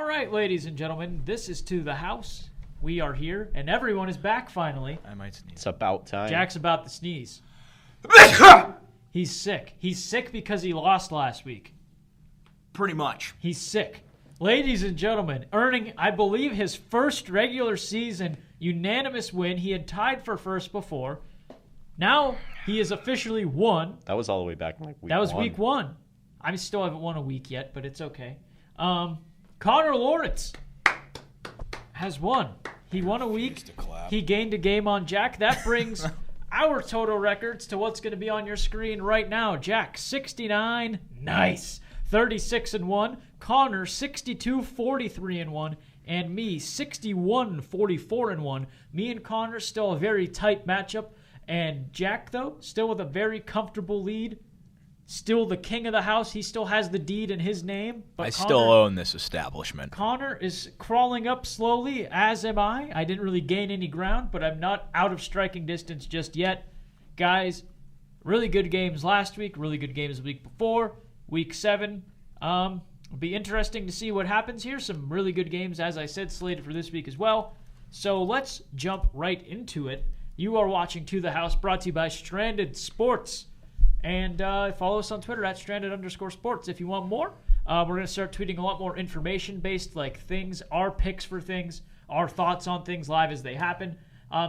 right, ladies and gentlemen, this is To the House. We are here, and everyone is back finally. I might sneeze. It's about time. Jack's about to sneeze. He's sick. He's sick because he lost last week. Pretty much. He's sick. Ladies and gentlemen, earning, I believe, his first regular season unanimous win. He had tied for first before. Now he is officially won. That was all the way back in like week That was one. week one. I still haven't won a week yet, but it's okay. Connor Lawrence has won. He won a week. He gained a game on Jack. That brings our total records to what's going to be on your screen right now. Jack, 69. Nice. 36-1. Connor, 62, 43-1. And me, 61, 44-1. Me and Connor still a very tight matchup. And Jack, though, still with a very comfortable lead. Still the king of the house. He still has the deed in his name. But Still own this establishment. Connor is crawling up slowly, as am I. I didn't really gain any ground, but I'm not out of striking distance just yet. Guys, really good games last week, really good games the week before. Week 7. It'll be interesting to see what happens here. Some really good games, as I said, slated for this week as well. So let's jump right into it. You are watching To the House, brought to you by Stranded Sports. And follow us on Twitter at Stranded_sports if you want more. We're going to start tweeting a lot more information-based, like things, our picks for things, our thoughts on things live as they happen.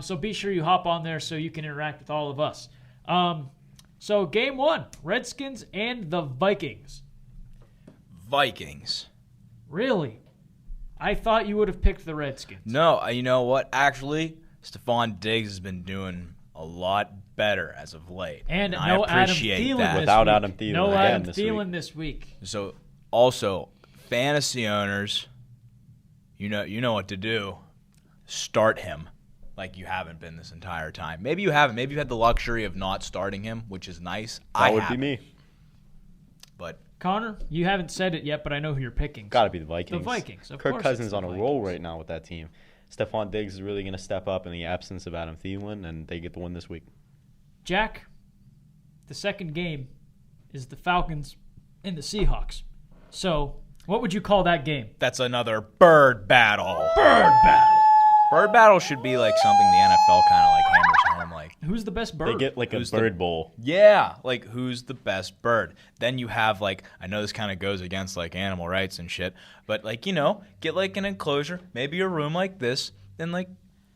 So be sure you hop on there so you can interact with all of us. So game 1, Redskins and the Vikings. Vikings. Really? I thought you would have picked the Redskins. No, you know what? Actually, Stephon Diggs has been doing a lot better as of late. And I no Adam appreciate Thielen that. this Without week. Adam Thielen No again Adam this Thielen week. this week. So, also, fantasy owners, you know what to do. Start him like you haven't been this entire time. Maybe you haven't. Maybe you had the luxury of not starting him, which is nice. That would be me. But Connor, you haven't said it yet, but I know who you're picking. Got to be the Vikings. The Vikings, of Kirk course Cousins it's on the a roll Vikings. right now with that team. Stephon Diggs is really going to step up in the absence of Adam Thielen, and they get the win this week. Jack, the second game is the Falcons and the Seahawks. So, what would you call that game? that's another bird battle. Bird battle. Bird battle should be like something the NFL kind of like hammers home. Like, Who's the best bird? They get like Who's a bird bowl. yeah, like who's the best bird? Then you have like, I know this kind of goes against like animal rights and shit, but like, get like an enclosure, maybe a room like this, then like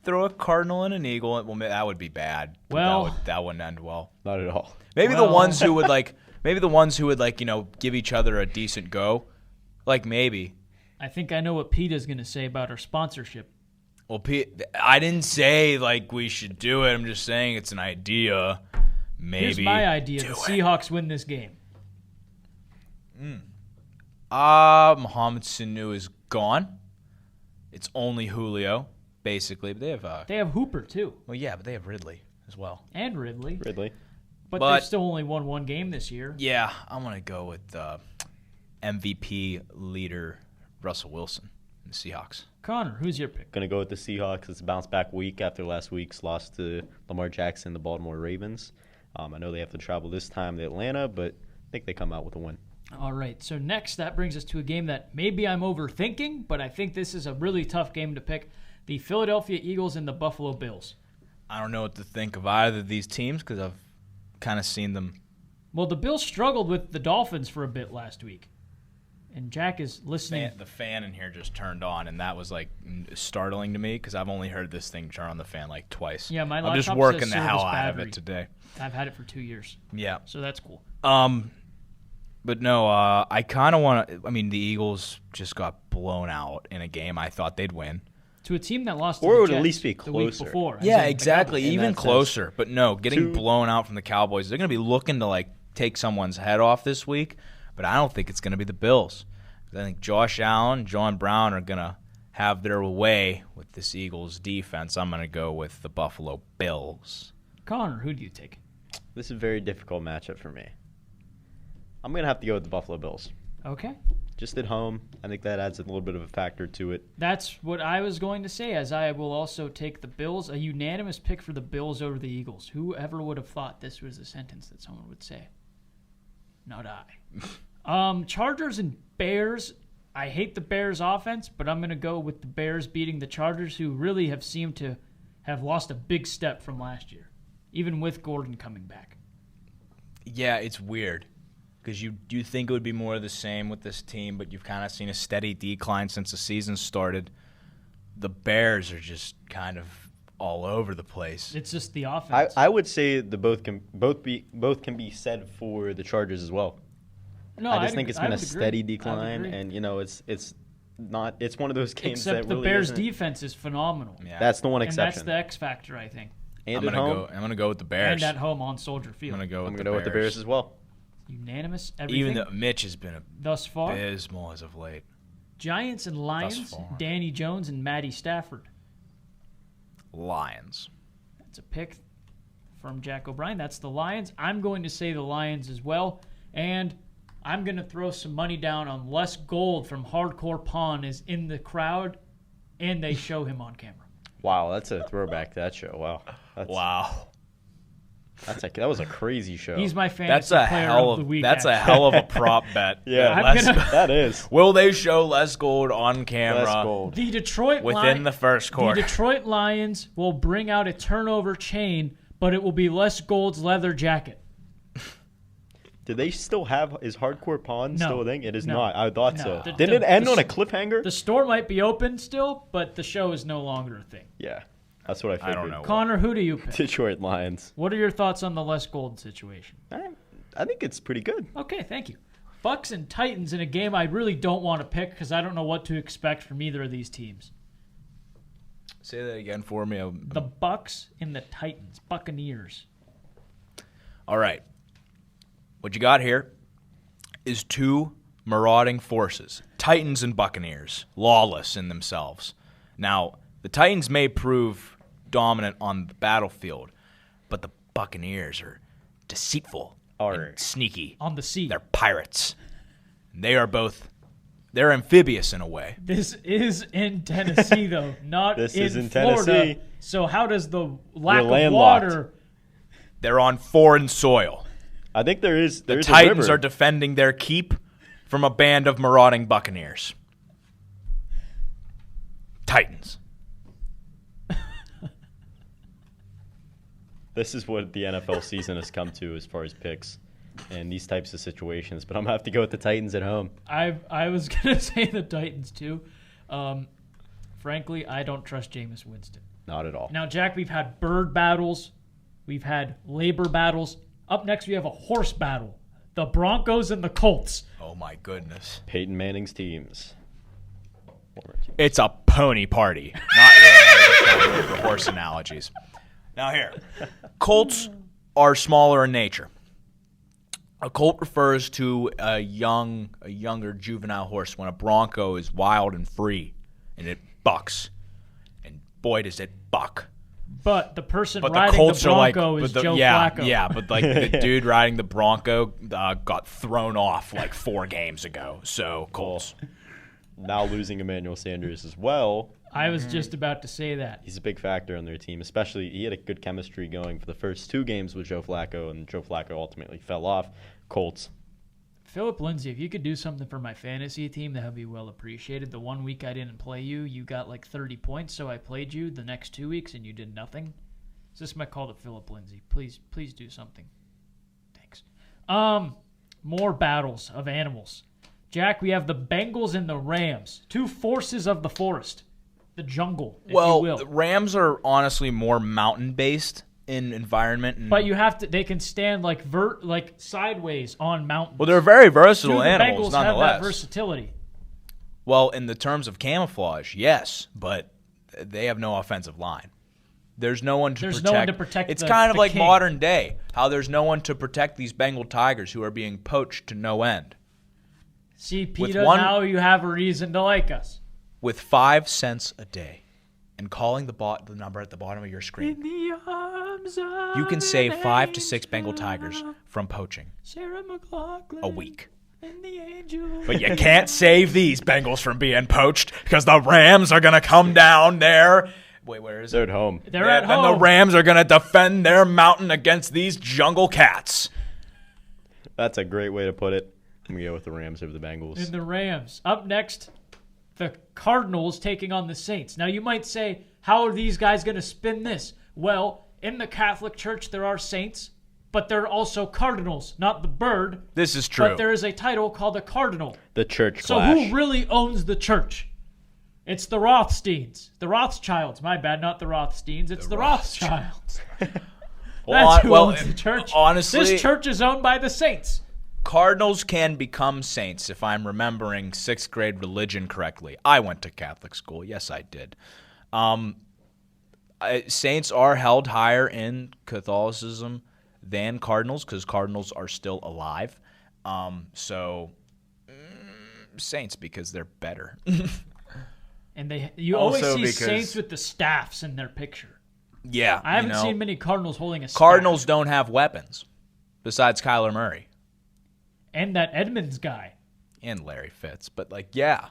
throw a cardinal and an eagle. Well, that would be bad. Well, that wouldn't end well. Not at all. Maybe Well- the ones who would like, give each other a decent go, like maybe. I think I know what PETA's going to say about our sponsorship. Well, Pete, I didn't say like we should do it. I'm just saying it's an idea. Maybe. Here's my idea. do The it. Seahawks win this game. Mohamed Sanu is gone. It's only Julio, basically. But They have Hooper, too, well, yeah, but they have Ridley as well. and Ridley. Ridley. But But- they've still only won one game this year. Yeah, I'm gonna go with MVP leader Russell Wilson and the Seahawks. Connor, who's your pick? Going to go with the Seahawks. It's a bounce back week after last week's loss to Lamar Jackson, the Baltimore Ravens. I know they have to travel this time to Atlanta, but I think they come out with a win. All right, so next that brings us to a game that maybe I'm overthinking, but I think this is a really tough game to pick. The Philadelphia Eagles and the Buffalo Bills. I don't know what to think of either of these teams because I've kind of seen them. Well, the Bills struggled with the Dolphins for a bit last week. And Jack is listening. The fan in here just turned on, and that was like startling to me because I've only heard this thing turn on the fan like twice. Yeah, my I'm just laptop working says the hell service out of battery. it today. I've had it for 2 years, Yeah. so that's cool. But no, I kind of want to. I mean, the Eagles just got blown out in a game I thought they'd win. To a team that lost Or to it the would at Jets least be the week closer. before. Yeah, As in, exactly. in Even that sense. closer. But no, getting Two- blown out from the Cowboys. They're going to be looking to like take someone's head off this week. But I don't think it's going to be the Bills. I think Josh Allen, John Brown are going to have their way with this Eagles defense. I'm going to go with the Buffalo Bills. Connor, who do you take? This is a very difficult matchup for me. I'm going to have to go with the Buffalo Bills. Okay. Just at home, I think that adds a little bit of a factor to it. That's what I was going to say, as I will also take the Bills. A unanimous pick for the Bills over the Eagles. Whoever would have thought this was a sentence that someone would say? Not I. Chargers and Bears. I hate the Bears offense, but I'm going to go with the Bears beating the Chargers, who really have seemed to have lost a big step from last year, even with Gordon coming back. Yeah, it's weird because you think it would be more of the same with this team, but you've kind of seen a steady decline since the season started. The Bears are just kind of all over the place. It's just the offense. I would say the both can be said for the Chargers as well. No, I just think it's been a agree. steady decline, and it's one of those games Except that the really Bears' isn't. defense is phenomenal. Yeah. That's the one And exception. that's the X factor, I think. And I'm at home, gonna go with the Bears. And at home on Soldier Field. I'm gonna go with the Bears as well. Unanimous. Everything Even though Mitch has been thus far. abysmal as of late. Giants and Lions. far. Danny Jones and Matty Stafford. Lions. That's a pick from Jack O'Brien. That's the Lions. I'm going to say the Lions as well. And I'm going to throw some money down on Les Gold from Hardcore Pawn is in the crowd, and they show him on camera. Wow, that's a throwback to that show. Wow. Wow. That was a crazy show. He's my That's fantasy a player hell of the of week. that's a actually. hell of a prop bet. Yeah, that is. Will they show Les Gold on camera Les Gold. The Detroit within the first The quarter? Detroit Lions will bring out a turnover chain, but it will be Les Gold's leather jacket. Did they still have is Hardcore Pawn No. still a thing? It is No. not. I thought No. so. The- Didn't the- it end the- on a cliffhanger? The store might be open still, but the show is no longer a thing. Yeah, that's what I figured. I don't know. Connor, who do you pick? Detroit Lions. What are your thoughts on the Les Gold situation? I think it's pretty good. Okay, thank you. Bucks and Titans in a game I really don't want to pick because I don't know what to expect from either of these teams. Say that again for me. The Bucks and the Titans, Buccaneers. All right. What you got here is two marauding forces, Titans and Buccaneers, lawless in themselves. Now, the Titans may prove dominant on the battlefield, but the Buccaneers are deceitful and sneaky. On the sea. They're pirates. They're amphibious in a way. This is in Tennessee, though, not This in is in Florida. Tennessee. So how does the lack of landlocked. water... They're on foreign soil. I think there's The a Titans river. are defending their keep from a band of marauding Buccaneers. Titans. This is what the NFL season has come to as far as picks and these types of situations. But I'm going to have to go with the Titans at home. I was going to say the Titans, too. Frankly, I don't trust Jameis Winston. Not at all. Now, Jack, we've had bird battles. We've had labor battles. Up next, we have a horse battle. The Broncos and the Colts. Oh, my goodness. Peyton Manning's teams. It's a pony party. Not really. For horse analogies. Now here, colts are smaller in nature. A colt refers to a younger juvenile horse when a bronco is wild and free and it bucks. And boy, does it buck. But the person But riding the Colts the are like, Bronco is Joe yeah, Flacco. yeah, but like the dude riding the Bronco got thrown off like 4 games ago. So Colts. Now losing Emmanuel Sanders as well. I was just about to say that. He's a big factor on their team, especially he had a good chemistry going for the first 2 games with Joe Flacco, and Joe Flacco ultimately fell off. Colts. Philip Lindsay, if you could do something for my fantasy team, that would be well appreciated. The 1 week I didn't play you, you got like 30 points, so I played you the next 2 weeks and you did nothing. So this is my call to Philip Lindsay. Please do something. Thanks. More battles of animals. Jack, we have the Bengals and the Rams. 2 forces of the forest. The jungle, if you Well, will. the Rams are honestly more mountain-based in environment. And, But you have to. They can stand like sideways on mountains. well, they're very versatile the animals, Bengals have nonetheless. that versatility. Well, in the terms of camouflage, yes, but they have no offensive line. There's no one to There's protect. no one to protect It's the- kind of the like king. modern day, how there's no one to protect these Bengal tigers who are being poached to no end. See, With Peter, one- now you have a reason to like us. With 5 cents a day and calling the number at the bottom of your screen, The arms of you can save an 5 to 6 angel, Bengal tigers from poaching Sarah McLachlan a week. and the angel. But you can't save these Bengals from being poached because the Rams are going to come down there. Wait, where is They're it? at home. They're at home. And the Rams are going to defend their mountain against these jungle cats. That's a great way to put it. I'm going to go with the Rams over the Bengals. And the Rams. Up next, the Cardinals taking on the Saints. Now, you might say, how are these guys going to spin this? Well, in the Catholic Church, there are saints, but there are also cardinals, not the bird. This is true. But there is a title called a cardinal. The church So clash. who really owns the church? It's the Rothsteins. The Rothschilds. My bad, not the Rothsteins. It's the Rothschilds. That's who owns the church. Honestly, this church is owned by the saints. Cardinals can become saints if I'm remembering 6th grade religion correctly. I went to Catholic school. Yes, I did. Saints are held higher in Catholicism than Cardinals because Cardinals are still alive. Saints because they're better. And you always see Saints with the staffs in their picture. Yeah. I haven't seen many Cardinals holding a staff. Cardinals don't have weapons besides Kyler Murray. And that Edmonds guy. And Larry Fitz. But, yeah.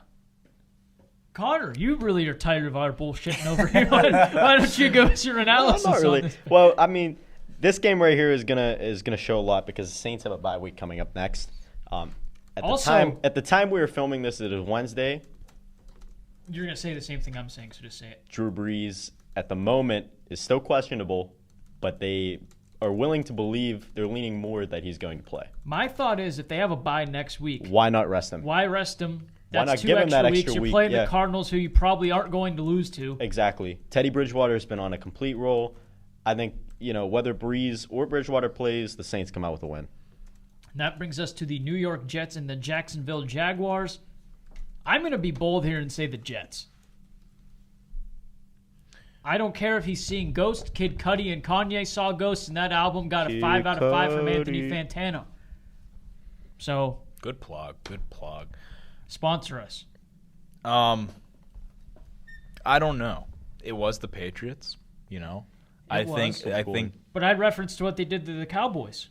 Connor, you really are tired of our bullshitting over here. Why don't you give us your analysis Not really. on this? Well, I mean, this game right here is gonna show a lot because the Saints have a bye week coming up next. At the time we were filming this, it is Wednesday. You're going to say the same thing I'm saying, so just say it. Drew Brees, at the moment, is still questionable, but they are willing to believe they're leaning more that he's going to play. My thought is if they have a bye next week, why not rest him? Why rest him? Why That's not give him that extra weeks. You're week? playing Yeah. the Cardinals, who you probably aren't going to lose to. Exactly. Teddy Bridgewater has been on a complete roll. I think, whether Brees or Bridgewater plays, the Saints come out with a win. And that brings us to the New York Jets and the Jacksonville Jaguars. I'm going to be bold here and say the Jets. I don't care if he's seeing ghosts. Kid Cudi and Kanye saw ghosts, and that album got a 5 out of 5 from Anthony Fantano. So, Good plug. sponsor us. I don't know. It was the Patriots, I think. But I'd reference to what they did to the Cowboys.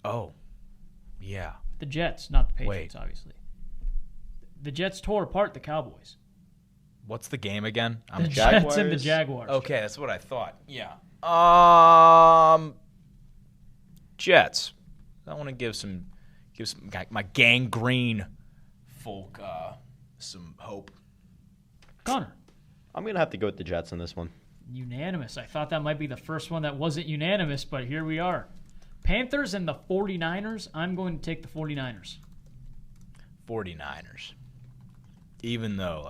Oh, yeah. The Jets, not the Patriots, obviously. The Jets tore apart the Cowboys. What's the game again? The Jets and the Jaguars. Okay, that's what I thought. Yeah. Jets. I want to give some my gangrene folk some hope. Connor. I'm going to have to go with the Jets in this one. Unanimous. I thought that might be the first one that wasn't unanimous, but here we are. Panthers and the 49ers. I'm going to take the 49ers. 49ers. Even though,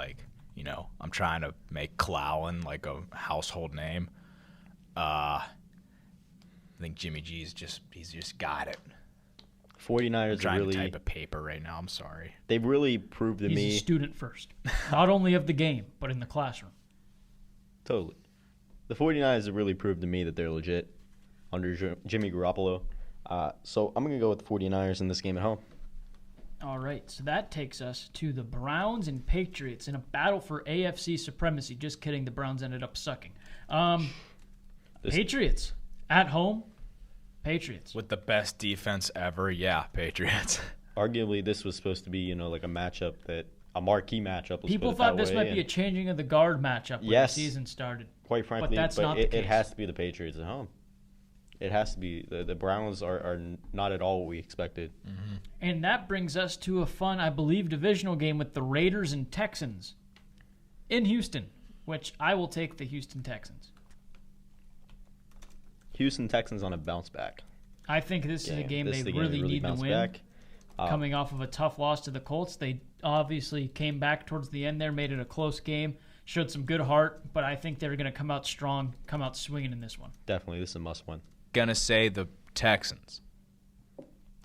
I'm trying to make Clowen like a household name. I think Jimmy G's he's just got it. 49ers I'm trying really to type a paper right now. I'm sorry. They've really proved to me. He's a student first. Not only of the game, but in the classroom. Totally. The 49ers have really proved to me that they're legit under Jimmy Garoppolo. So I'm going to go with the 49ers in this game at home. All right, so that takes us to the Browns and Patriots in a battle for AFC supremacy. Just kidding, the Browns ended up sucking. Patriots at home. Patriots. With the best defense ever, yeah, Patriots. Arguably, this was supposed to be, a matchup a marquee matchup. People thought this might be a changing of the guard matchup when the season started. Quite frankly, but that's not the case. It has to be the Patriots at home. It has to be. The Browns are not at all what we expected. Mm-hmm. And that brings us to a fun, I believe, divisional game with the Raiders and Texans in Houston, which I will take the Houston Texans. Houston Texans on a bounce back. I think this is a game they really need to win. Coming off of a tough loss to the Colts, they obviously came back towards the end there, made it a close game, showed some good heart, but I think they're going to come out strong, come out swinging in this one. Definitely, this is a must-win. Gonna say the Texans.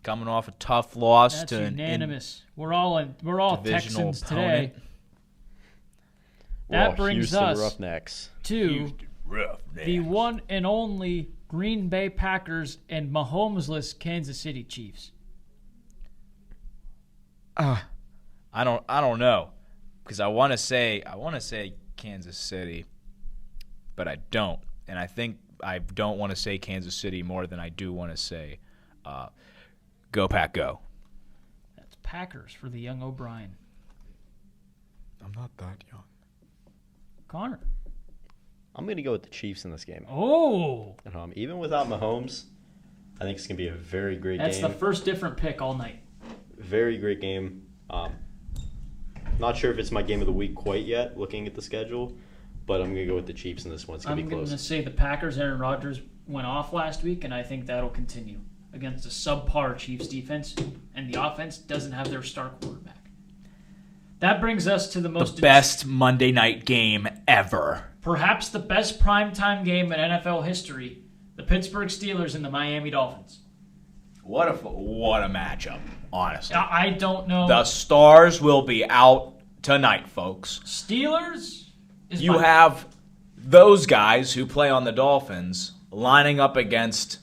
Coming off a tough loss That's to unanimous. We're all Texans opponent. today. That brings Houston us Roughnecks. to the one and only Green Bay Packers and Mahomes-less Kansas City Chiefs. I don't know, because I want to say Kansas City, but I don't, and I think I don't want to say Kansas City more than I do want to say go Pack Go. That's Packers for the young O'Brien. I'm not that young. Connor. I'm going to go with the Chiefs in this game. Oh. At home. Even without Mahomes, I think it's going to be a very great game. That's the first different pick all night. Very great game. Not sure if it's my game of the week quite yet, looking at the schedule, but I'm going to go with the Chiefs in this one. It's going to be close. I'm going to say the Packers, Aaron Rodgers went off last week, and I think that'll continue against a subpar Chiefs defense, and the offense doesn't have their star quarterback. That brings us to the best Monday night game ever. Perhaps the best primetime game in NFL history, the Pittsburgh Steelers and the Miami Dolphins. What a matchup, honestly. I don't know. The stars will be out tonight, folks. Steelers? You have those guys who play on the Dolphins lining up against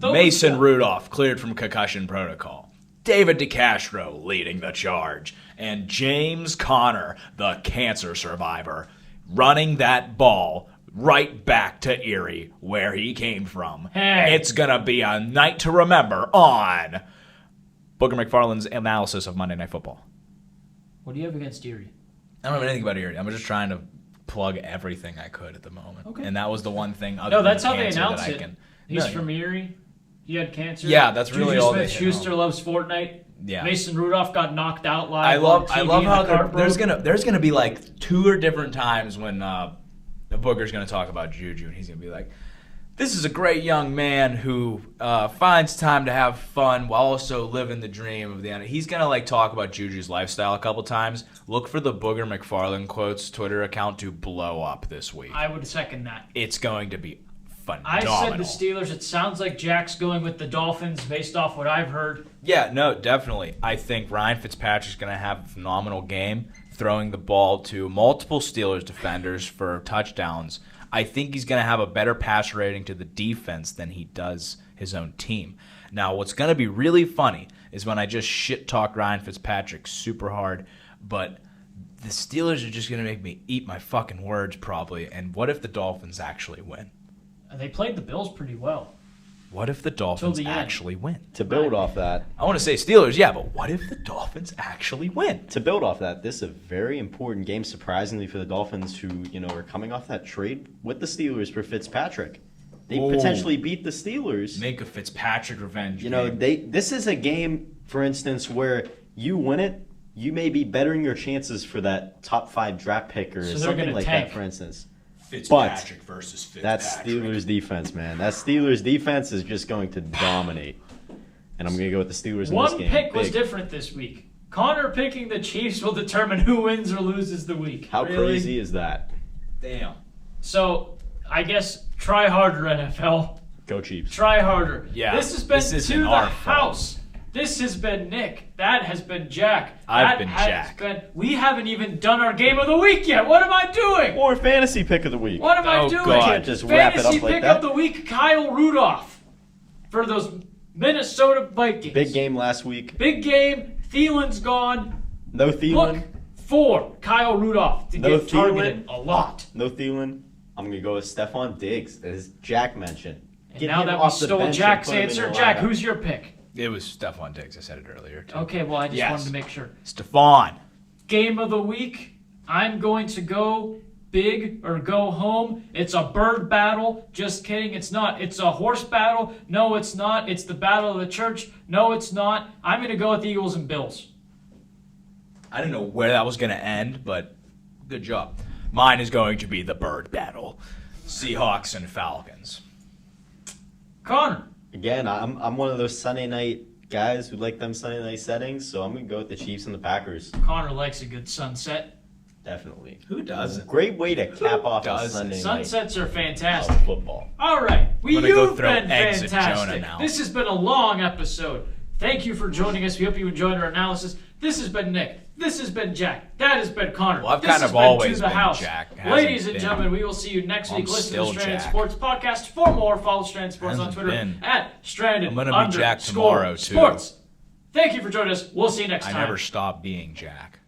Mason Rudolph, cleared from concussion protocol. David DeCastro leading the charge. And James Conner, the cancer survivor, running that ball right back to Erie, where he came from. Hey. It's going to be a night to remember on Booger McFarland's analysis of Monday Night Football. What do you have against Erie? I don't have anything about Erie. I'm just trying to plug everything I could at the moment. Okay. And that was the one thing other No, than that's how they cancer announce that it. I can... He's from Erie. He had cancer. Yeah, that's really all they Smith-Schuster loves Fortnite. Yeah. Mason Rudolph got knocked out live. I love how there's gonna gonna be like 2 or different times when the Booger's gonna talk about Juju, and he's gonna be like, "This is a great young man who finds time to have fun while also living the dream of the end." He's gonna like talk about Juju's lifestyle a couple times. Look for the Booger McFarland quotes Twitter account to blow up this week. I would second that. It's going to be phenomenal. I said the Steelers. It sounds like Jack's going with the Dolphins based off what I've heard. Yeah, no, definitely. I think Ryan Fitzpatrick's going to have a phenomenal game, throwing the ball to multiple Steelers defenders for touchdowns. I think he's going to have a better passer rating to the defense than he does his own team. Now, what's going to be really funny is when I just shit-talk Ryan Fitzpatrick super hard, but the Steelers are just going to make me eat my fucking words probably, and what if the Dolphins actually win? They played the Bills pretty well. What if the Dolphins actually win? To build off that, I want to say Steelers, yeah, but what if the Dolphins actually win? To build off that, this is a very important game, surprisingly, for the Dolphins, who are coming off that trade with the Steelers for Fitzpatrick. They potentially beat the Steelers. Make a Fitzpatrick revenge. This is a game, for instance, where you win it, you may be bettering your chances for that top 5 draft pick or something like that, for instance. Fitzpatrick versus Fitzpatrick. That Steelers defense, man. That Steelers defense is just going to dominate. And I'm going to go with the Steelers in this game. One pick was different this week. Connor picking the Chiefs will determine who wins or loses the week. How crazy is that? Damn. So, I guess try harder, NFL. Go Chiefs. Try harder. Yeah. This has been To the House. This has been Nick. That has been Jack. I've been Jack. We haven't even done our game of the week yet. What am I doing? Or fantasy pick of the week. What am I doing? God. You can't just wrap it up like that. Fantasy pick of the week, Kyle Rudolph. For those Minnesota Vikings. Big game last week. Big game. Thielen's gone. No Thielen. Look for Kyle Rudolph to get targeted a lot. No Thielen. I'm going to go with Stephon Diggs, as Jack mentioned. And now that we stole Jack's answer, Jack, who's your pick? It was Stephon Diggs. I said it earlier, too. Okay, well, I just wanted to make sure. Stephon. Game of the week, I'm going to go big or go home. It's a bird battle. Just kidding. It's not. It's a horse battle. No, it's not. It's the battle of the church. No, it's not. I'm going to go with the Eagles and Bills. I didn't know where that was going to end, but good job. Mine is going to be the bird battle. Seahawks and Falcons. Connor. Again, I'm one of those Sunday night guys who like them Sunday night settings, so I'm going to go with the Chiefs and the Packers. Connor likes a good sunset. Definitely. Who doesn't? Great way to cap off a Sunday night. Sunsets are fantastic. Football. All right. You've been eggs at Jonah fantastic. now. This has been a long episode. Thank you for joining us. We hope you enjoyed our analysis. This has been Nick. This has been Jack. That has been Connor. Well, I've this kind has of always To the been House. Jack. Ladies and gentlemen, we will see you next week. Listen to the Stranded Sports Podcast. For more, follow Stranded Sports on Twitter at Stranded. I'm going to be Jack tomorrow, too. Sports. Thank you for joining us. We'll see you next time. I never stop being Jack.